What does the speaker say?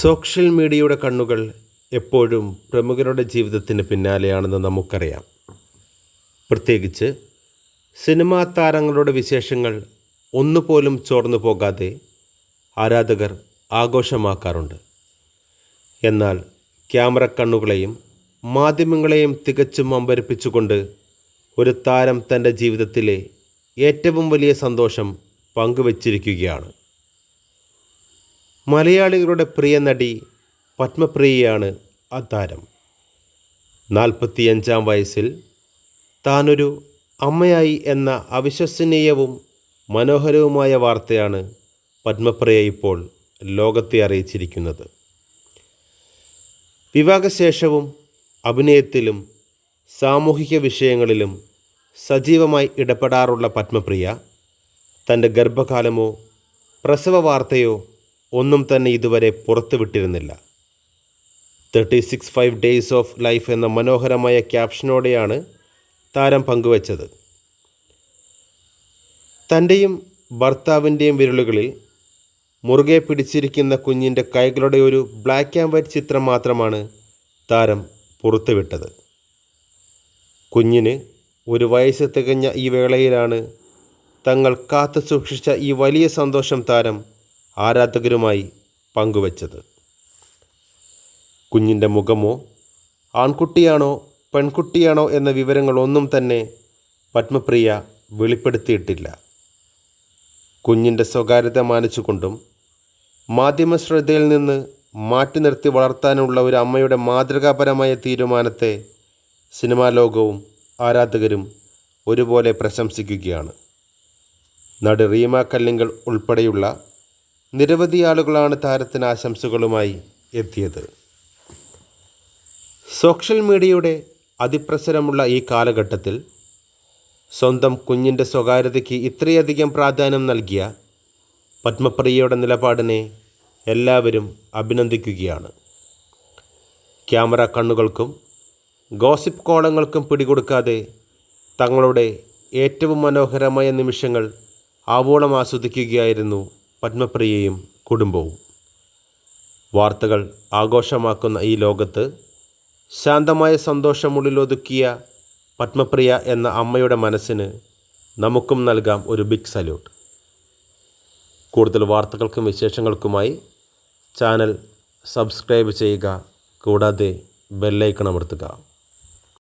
Social മീഡിയയുടെ കണ്ണുകൾ എപ്പോഴും പ്രമുഖരുടെ ജീവിതത്തിന് പിന്നാലെയാണെന്ന് നമുക്കറിയാം. പ്രത്യേകിച്ച് സിനിമാ താരങ്ങളുടെ വിശേഷങ്ങൾ ഒന്നുപോലും ചോർന്നു പോകാതെ ആരാധകർ ആഘോഷമാക്കാറുണ്ട്. എന്നാൽ ക്യാമറ കണ്ണുകളെയും മാധ്യമങ്ങളെയും തികച്ചും അമ്പരപ്പിച്ചുകൊണ്ട് ഒരു താരം തൻ്റെ ജീവിതത്തിലെ ഏറ്റവും വലിയ സന്തോഷം പങ്കുവച്ചിരിക്കുകയാണ്. മലയാളികളുടെ പ്രിയ നടി പത്മപ്രിയയാണ് ആ താരം. 45-ാം വയസ്സിൽ താനൊരു അമ്മയായി എന്ന അവിശ്വസനീയവും മനോഹരവുമായ വാർത്തയാണ് പത്മപ്രിയ ഇപ്പോൾ ലോകത്തെ അറിയിച്ചിരിക്കുന്നത്. വിവാഹശേഷവും അഭിനയത്തിലും സാമൂഹിക വിഷയങ്ങളിലും സജീവമായി ഇടപെടാറുള്ള പത്മപ്രിയ തൻ്റെ ഗർഭകാലമോ പ്രസവ വാർത്തയോ ഒന്നും തന്നെ ഇതുവരെ പുറത്തുവിട്ടിരുന്നില്ല. 36 ഡേയ്സ് ഓഫ് ലൈഫ് എന്ന മനോഹരമായ ക്യാപ്ഷനോടെയാണ് താരം പങ്കുവച്ചത്. തൻ്റെയും ഭർത്താവിൻ്റെയും വിരലുകളിൽ മുറുകെ പിടിച്ചിരിക്കുന്ന കുഞ്ഞിൻ്റെ കൈകളുടെ ഒരു ബ്ലാക്ക് ആൻഡ് വൈറ്റ് ചിത്രം മാത്രമാണ് താരം പുറത്തുവിട്ടത്. കുഞ്ഞിന് 1 വയസ്സ് തികഞ്ഞ ഈ വേളയിലാണ് തങ്ങൾ കാത്തു സൂക്ഷിച്ച ഈ വലിയ സന്തോഷം താരം ആരാധകരുമായി പങ്കുവച്ചത്. കുഞ്ഞിൻ്റെ മുഖമോ ആൺകുട്ടിയാണോ പെൺകുട്ടിയാണോ എന്ന വിവരങ്ങളൊന്നും തന്നെ പത്മപ്രിയ വെളിപ്പെടുത്തിയിട്ടില്ല. കുഞ്ഞിൻ്റെ സ്വകാര്യത മാനിച്ചുകൊണ്ടും മാധ്യമ ശ്രദ്ധയിൽ നിന്ന് മാറ്റി നിർത്തി വളർത്താനുള്ള ഒരു അമ്മയുടെ മാതൃകാപരമായ തീരുമാനത്തെ സിനിമാ ലോകവും ആരാധകരും ഒരുപോലെ പ്രശംസിക്കുകയാണ്. നടി റീമ കല്ലിങ്കൽ ഉൾപ്പെടെയുള്ള നിരവധി ആളുകളാണ് താരത്തിന് ആശംസകളുമായി എത്തിയത്. സോഷ്യൽ മീഡിയയുടെ അതിപ്രസരമുള്ള ഈ കാലഘട്ടത്തിൽ സ്വന്തം കുഞ്ഞിൻ്റെ സ്വകാര്യതയ്ക്ക് ഇത്രയധികം പ്രാധാന്യം നൽകിയ പത്മപ്രിയയുടെ നിലപാടിനെ എല്ലാവരും അഭിനന്ദിക്കുകയാണ്. ക്യാമറ കണ്ണുകൾക്കും ഗോസിപ്പ് കോളങ്ങൾക്കും പിടികൊടുക്കാതെ തങ്ങളുടെ ഏറ്റവും മനോഹരമായ നിമിഷങ്ങൾ ആവോളം ആസ്വദിക്കുകയായിരുന്നു പത്മപ്രിയയും കുടുംബവും. വാർത്തകൾ ആഘോഷമാക്കുന്ന ഈ ലോകത്ത് ശാന്തമായ സന്തോഷമുള്ളിലൊതുക്കിയ പത്മപ്രിയ എന്ന അമ്മയുടെ മനസ്സിന് നമുക്കും നൽകാം ഒരു ബിഗ് സല്യൂട്ട്. കൂടുതൽ വാർത്തകൾക്കും വിശേഷങ്ങൾക്കുമായി ചാനൽ സബ്സ്ക്രൈബ് ചെയ്യുക, കൂടാതെ ബെല്ലൈക്കൺ അമർത്തുക.